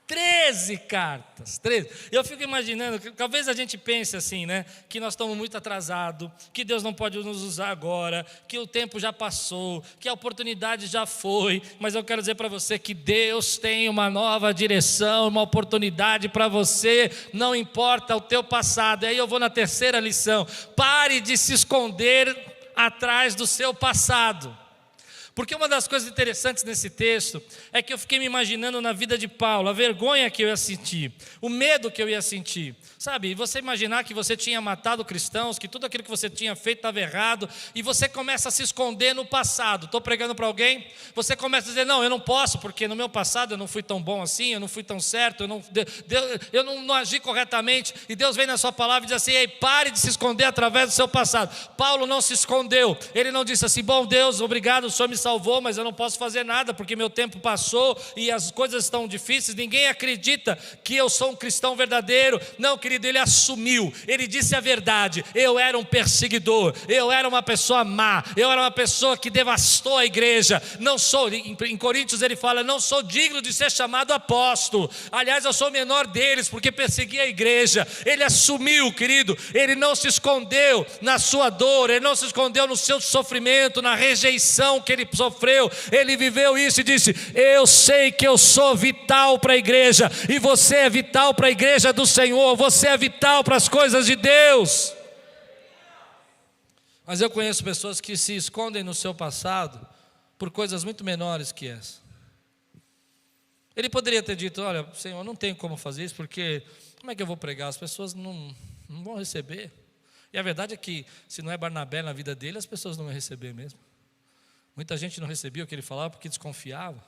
13 cartas, 13. Eu fico imaginando, que talvez a gente pense assim, né? Que nós estamos muito atrasados, que Deus não pode nos usar agora, que o tempo já passou, que a oportunidade já foi. Mas eu quero dizer para você que Deus tem uma nova direção, uma oportunidade para você, não importa o teu passado. E aí eu vou na terceira lição: pare de se esconder atrás do seu passado. Porque uma das coisas interessantes nesse texto é que eu fiquei me imaginando na vida de Paulo, a vergonha que eu ia sentir, o medo que eu ia sentir. Sabe, você imaginar que você tinha matado cristãos, que tudo aquilo que você tinha feito estava errado, e você começa a se esconder no passado. Estou pregando para alguém? Você começa a dizer, não, eu não posso, porque no meu passado eu não fui tão bom assim, eu não fui tão certo, eu não agi corretamente. E Deus vem na sua palavra e diz assim, ei, pare de se esconder através do seu passado. Paulo não se escondeu, ele não disse assim, bom Deus, obrigado, o Senhor me salvou, mas eu não posso fazer nada, porque meu tempo passou e as coisas estão difíceis, ninguém acredita que eu sou um cristão verdadeiro. Não, querido, ele assumiu, ele disse a verdade, eu era um perseguidor, eu era uma pessoa má, eu era uma pessoa que devastou a igreja, não sou, em Coríntios ele fala, não sou digno de ser chamado apóstolo, aliás eu sou o menor deles, porque persegui a igreja. Ele assumiu, querido, ele não se escondeu na sua dor, ele não se escondeu no seu sofrimento, na rejeição que ele sofreu, ele viveu isso e disse, eu sei que eu sou vital para a igreja, e você é vital para a igreja do Senhor, você é vital para as coisas de Deus. Mas eu conheço pessoas que se escondem no seu passado por coisas muito menores que essa. Ele poderia ter dito, olha, Senhor, não tenho como fazer isso, porque como é que eu vou pregar? As pessoas não vão receber. E a verdade é que se não é Barnabé na vida dele, as pessoas não vão receber mesmo. Muita gente não recebia o que ele falava porque desconfiava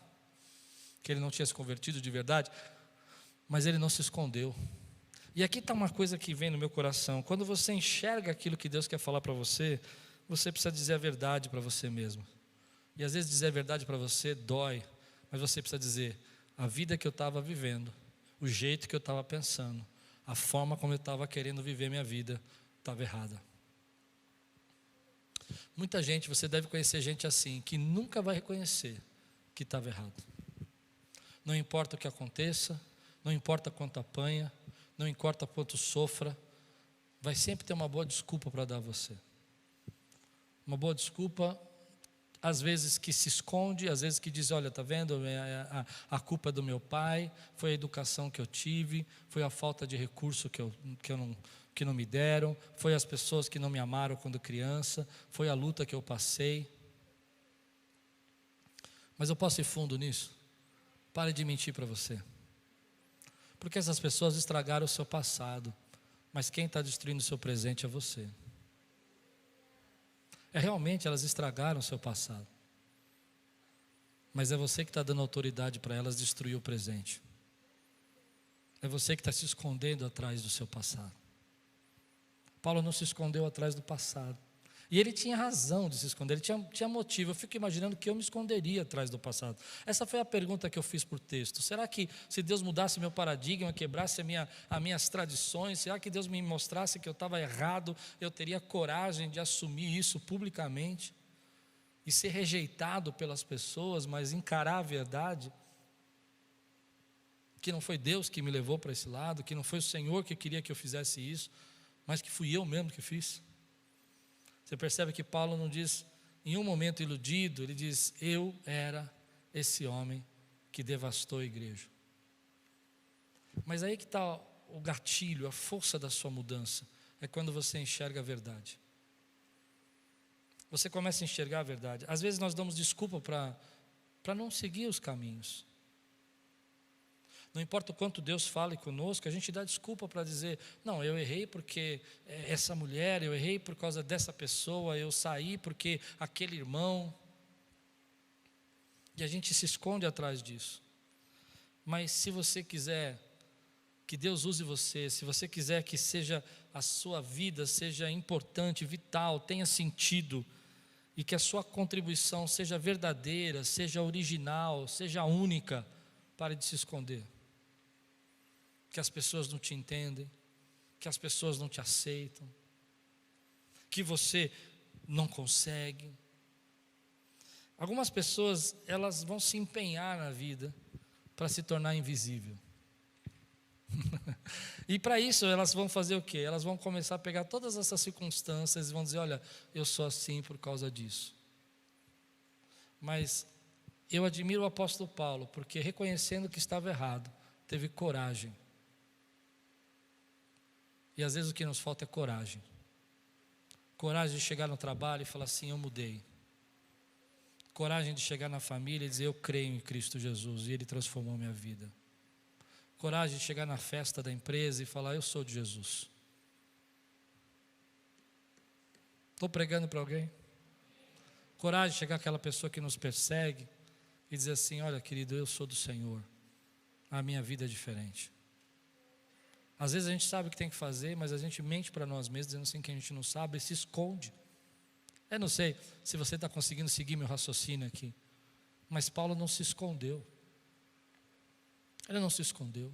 que ele não tinha se convertido de verdade, mas ele não se escondeu. E aqui está uma coisa que vem no meu coração: quando você enxerga aquilo que Deus quer falar para você, você precisa dizer a verdade para você mesmo. E às vezes dizer a verdade para você dói, mas você precisa dizer, a vida que eu estava vivendo, o jeito que eu estava pensando, a forma como eu estava querendo viver minha vida, estava errada. Muita gente, você deve conhecer gente assim, que nunca vai reconhecer que estava errado. Não importa o que aconteça, não importa quanto apanha, não importa quanto sofra, vai sempre ter uma boa desculpa para dar a você. Uma boa desculpa, às vezes que se esconde, às vezes que diz, olha, está vendo, a culpa é do meu pai, foi a educação que eu tive, foi a falta de recurso que não me deram, foi as pessoas que não me amaram quando criança, foi a luta que eu passei. Mas eu posso ir fundo nisso? Pare de mentir para você. Porque essas pessoas estragaram o seu passado, mas quem está destruindo o seu presente é você. Realmente elas estragaram o seu passado, mas é você que está dando autoridade para elas destruir o presente. É você que está se escondendo atrás do seu passado. Paulo não se escondeu atrás do passado. E ele tinha razão de se esconder, ele tinha motivo. Eu fico imaginando que eu me esconderia atrás do passado. Essa foi a pergunta que eu fiz por texto. Será que se Deus mudasse meu paradigma, quebrasse as minhas tradições, será que Deus me mostrasse que eu estava errado, eu teria coragem de assumir isso publicamente? E ser rejeitado pelas pessoas, mas encarar a verdade? Que não foi Deus que me levou para esse lado, que não foi o Senhor que queria que eu fizesse isso, mas que fui eu mesmo que fiz. Você percebe que Paulo não diz, em um momento iludido, ele diz: eu era esse homem que devastou a igreja. Mas aí que está o gatilho, a força da sua mudança, é quando você enxerga a verdade. Você começa a enxergar a verdade. Às vezes nós damos desculpa para não seguir os caminhos. Não importa o quanto Deus fale conosco, a gente dá desculpa para dizer: não, eu errei porque essa mulher, eu errei por causa dessa pessoa, eu saí porque aquele irmão. E a gente se esconde atrás disso. Mas se você quiser que Deus use você, se você quiser que seja a sua vida seja importante, vital, tenha sentido, e que a sua contribuição seja verdadeira, seja original, seja única, pare de se esconder. Que as pessoas não te entendem, que as pessoas não te aceitam, que você não consegue. Algumas pessoas, elas vão se empenhar na vida para se tornar invisível. E para isso elas vão fazer o quê? Elas vão começar a pegar todas essas circunstâncias e vão dizer: olha, eu sou assim por causa disso. Mas eu admiro o apóstolo Paulo, porque reconhecendo que estava errado, teve coragem. E às vezes o que nos falta é coragem. Coragem de chegar no trabalho e falar assim: eu mudei. Coragem de chegar na família e dizer: eu creio em Cristo Jesus e Ele transformou minha vida. Coragem de chegar na festa da empresa e falar: eu sou de Jesus. Estou pregando para alguém? Coragem de chegar àquela pessoa que nos persegue e dizer assim: olha, querido, eu sou do Senhor, a minha vida é diferente. Às vezes a gente sabe o que tem que fazer, mas a gente mente para nós mesmos, dizendo assim que a gente não sabe, e se esconde. Eu não sei se você está conseguindo seguir meu raciocínio aqui, mas Paulo não se escondeu. Ele não se escondeu.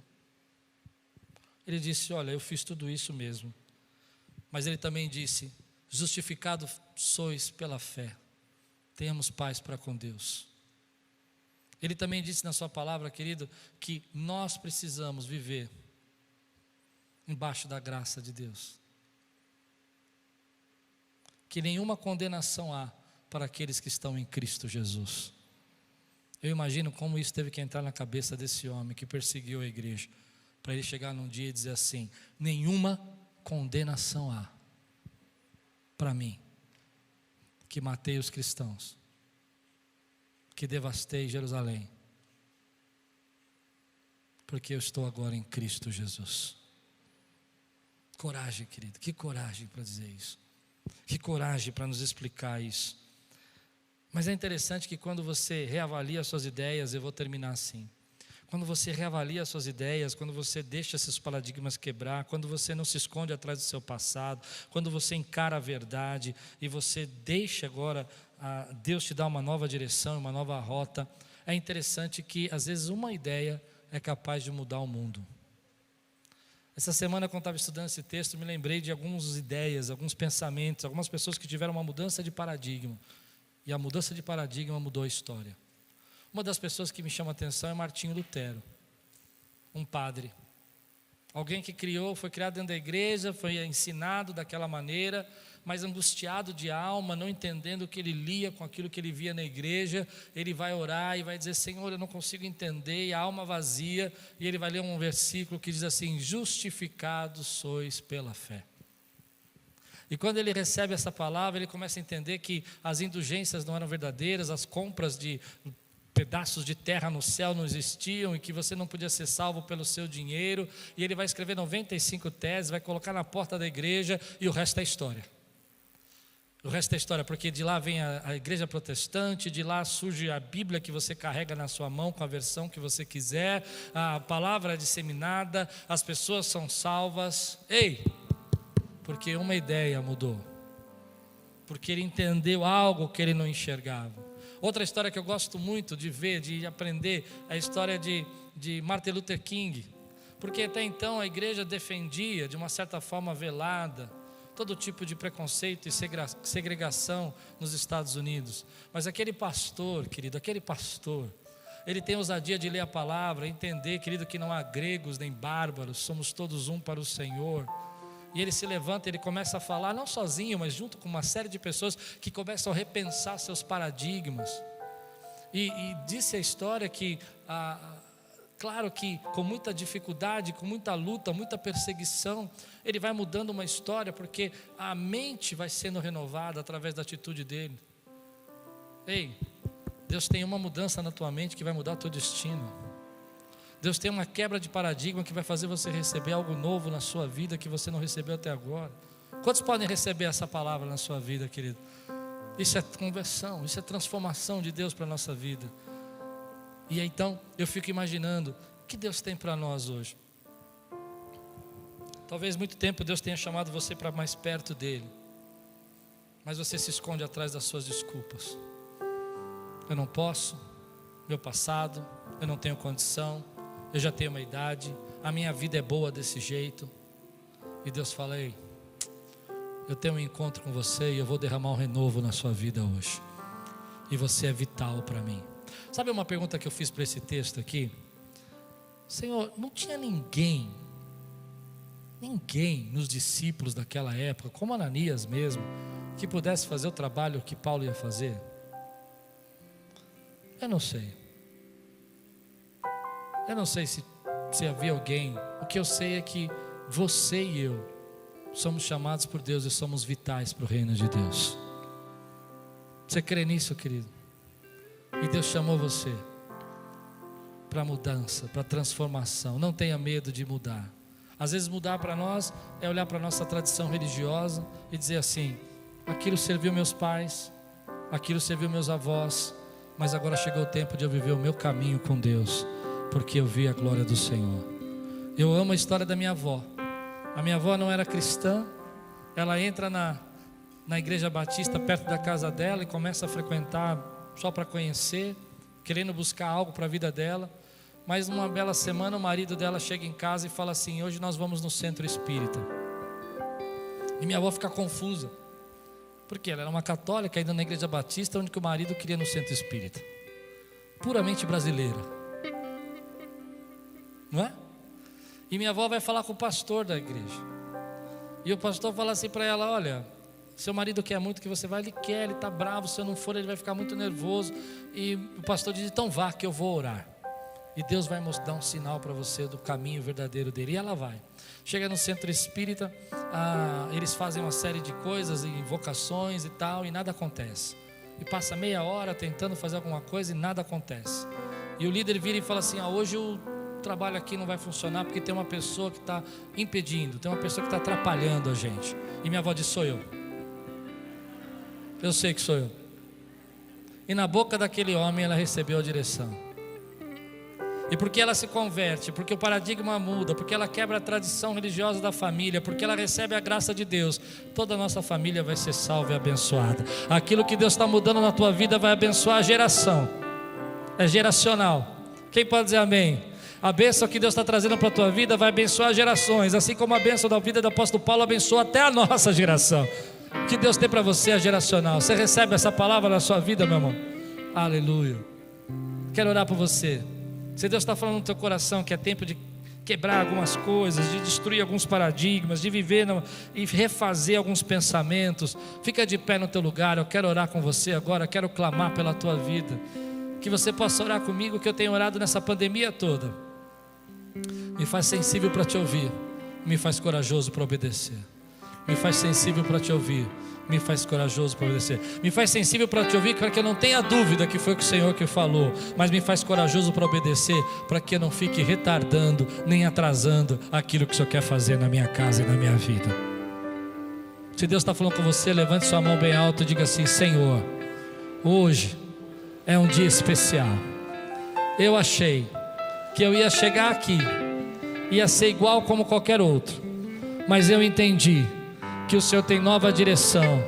Ele disse: olha, eu fiz tudo isso mesmo. Mas ele também disse: justificado sois pela fé, tenhamos paz para com Deus. Ele também disse na sua palavra, querido, que nós precisamos viver embaixo da graça de Deus. Que nenhuma condenação há para aqueles que estão em Cristo Jesus. Eu imagino como isso teve que entrar na cabeça desse homem que perseguiu a igreja, para ele chegar num dia e dizer assim: nenhuma condenação há para mim, que matei os cristãos, que devastei Jerusalém, porque eu estou agora em Cristo Jesus. Coragem, querido, que coragem para dizer isso, que coragem para nos explicar isso. Mas é interessante que quando você reavalia as suas ideias, eu vou terminar assim. Quando você reavalia as suas ideias, quando você deixa esses paradigmas quebrar, quando você não se esconde atrás do seu passado, quando você encara a verdade e você deixa agora Deus te dar uma nova direção, uma nova rota, é interessante que às vezes uma ideia é capaz de mudar o mundo. Essa semana, quando estava estudando esse texto, me lembrei de algumas ideias, alguns pensamentos, algumas pessoas que tiveram uma mudança de paradigma. E a mudança de paradigma mudou a história. Uma das pessoas que me chama a atenção é Martinho Lutero, um padre. Alguém que foi criado dentro da igreja, foi ensinado daquela maneira, mas angustiado de alma, não entendendo o que ele lia com aquilo que ele via na igreja. Ele vai orar e vai dizer: Senhor, eu não consigo entender, e a alma vazia. E ele vai ler um versículo que diz assim: justificados sois pela fé. E quando ele recebe essa palavra, ele começa a entender que as indulgências não eram verdadeiras, as compras de pedaços de terra no céu não existiam, e que você não podia ser salvo pelo seu dinheiro. E ele vai escrever 95 teses, vai colocar na porta da igreja, e o resto é história. O resto é história, porque de lá vem a igreja protestante, de lá surge a Bíblia que você carrega na sua mão com a versão que você quiser, a palavra é disseminada, as pessoas são salvas. Ei! Porque uma ideia mudou, porque ele entendeu algo que ele não enxergava. Outra história que eu gosto muito de ver, de aprender, é a história de Martin Luther King, porque até então a igreja defendia, de uma certa forma velada, todo tipo de preconceito e segregação nos Estados Unidos. Mas aquele pastor, querido, ele tem ousadia de ler a palavra, entender, querido, que não há gregos nem bárbaros, somos todos um para o Senhor. E ele se levanta, ele começa a falar, não sozinho, mas junto com uma série de pessoas que começam a repensar seus paradigmas. E disse a história que, claro que com muita dificuldade, com muita luta, muita perseguição, ele vai mudando uma história, porque a mente vai sendo renovada através da atitude dele. Ei, Deus tem uma mudança na tua mente que vai mudar o teu destino. Deus tem uma quebra de paradigma que vai fazer você receber algo novo na sua vida que você não recebeu até agora. Quantos podem receber essa palavra na sua vida, querido? Isso é conversão, isso é transformação de Deus para a nossa vida. E então eu fico imaginando, o que Deus tem para nós hoje? Talvez muito tempo Deus tenha chamado você para mais perto dEle, mas você se esconde atrás das suas desculpas. Eu não posso, meu passado, eu não tenho condição, eu já tenho uma idade, a minha vida é boa desse jeito. E Deus fala, ei, eu tenho um encontro com você e eu vou derramar um renovo na sua vida hoje. E você é vital para mim. Sabe uma pergunta que eu fiz para esse texto aqui? Senhor, não tinha ninguém nos discípulos daquela época, como Ananias mesmo, que pudesse fazer o trabalho que Paulo ia fazer? Eu não sei. Eu não sei se havia alguém. O que eu sei é que você e eu somos chamados por Deus e somos vitais para o reino de Deus. Você crê nisso, querido? E Deus chamou você para mudança, para transformação. Não tenha medo de mudar. Às vezes mudar para nós é olhar para a nossa tradição religiosa e dizer assim, aquilo serviu meus pais, aquilo serviu meus avós, mas agora chegou o tempo de eu viver o meu caminho com Deus, porque eu vi a glória do Senhor. Eu amo a história da minha avó. A minha avó não era cristã. Ela entra na igreja batista perto da casa dela e começa a frequentar só para conhecer, querendo buscar algo para a vida dela. Mas numa bela semana o marido dela chega em casa e fala assim, hoje nós vamos no centro espírita. E minha avó fica confusa, porque ela era uma católica indo na igreja batista, onde que o marido queria no centro espírita. Puramente brasileira, não é? E minha avó vai falar com o pastor da igreja. E o pastor fala assim para ela, olha, seu marido quer muito que você vá, ele quer, ele está bravo, se eu não for ele vai ficar muito nervoso. E o pastor diz, então vá que eu vou orar. E Deus vai dar um sinal para você do caminho verdadeiro dele. E ela vai. Chega no centro espírita, eles fazem uma série de coisas, invocações e tal, e nada acontece. E passa meia hora tentando fazer alguma coisa e nada acontece. E o líder vira e fala assim, hoje o trabalho aqui não vai funcionar porque tem uma pessoa que está impedindo, tem uma pessoa que está atrapalhando a gente. E minha avó diz, sou eu. Eu sei que sou eu. E na boca daquele homem ela recebeu a direção. E porque ela se converte, porque o paradigma muda, porque ela quebra a tradição religiosa da família, porque ela recebe a graça de Deus, toda a nossa família vai ser salva e abençoada. Aquilo que Deus está mudando na tua vida vai abençoar a geração. É geracional. Quem pode dizer amém? A bênção que Deus está trazendo para a tua vida vai abençoar gerações, assim como a bênção da vida do apóstolo Paulo abençoa até a nossa geração. O que Deus tem para você é geracional. Você recebe essa palavra na sua vida, meu irmão? Aleluia. Quero orar por você. Se Deus está falando no teu coração que é tempo de quebrar algumas coisas, de destruir alguns paradigmas, de viver e refazer alguns pensamentos, fica de pé no teu lugar. Eu quero orar com você agora, quero clamar pela tua vida, que você possa orar comigo, que eu tenho orado nessa pandemia toda. Me faz sensível para te ouvir, me faz corajoso para obedecer. Me faz sensível para te ouvir, me faz corajoso para obedecer. Me faz sensível para te ouvir, para que eu não tenha dúvida que foi o Senhor que falou. Mas me faz corajoso para obedecer, para que eu não fique retardando, nem atrasando aquilo que o Senhor quer fazer na minha casa e na minha vida. Se Deus está falando com você, levante sua mão bem alta e diga assim, Senhor, hoje é um dia especial. Eu achei que eu ia chegar aqui, ia ser igual como qualquer outro, mas eu entendi que o Senhor tem nova direção,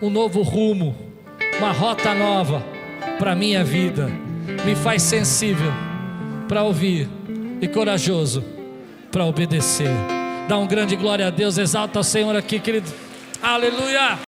um novo rumo, uma rota nova para a minha vida. Me faz sensível para ouvir e corajoso para obedecer. Dá um grande glória a Deus, exalta o Senhor aqui, querido. Aleluia!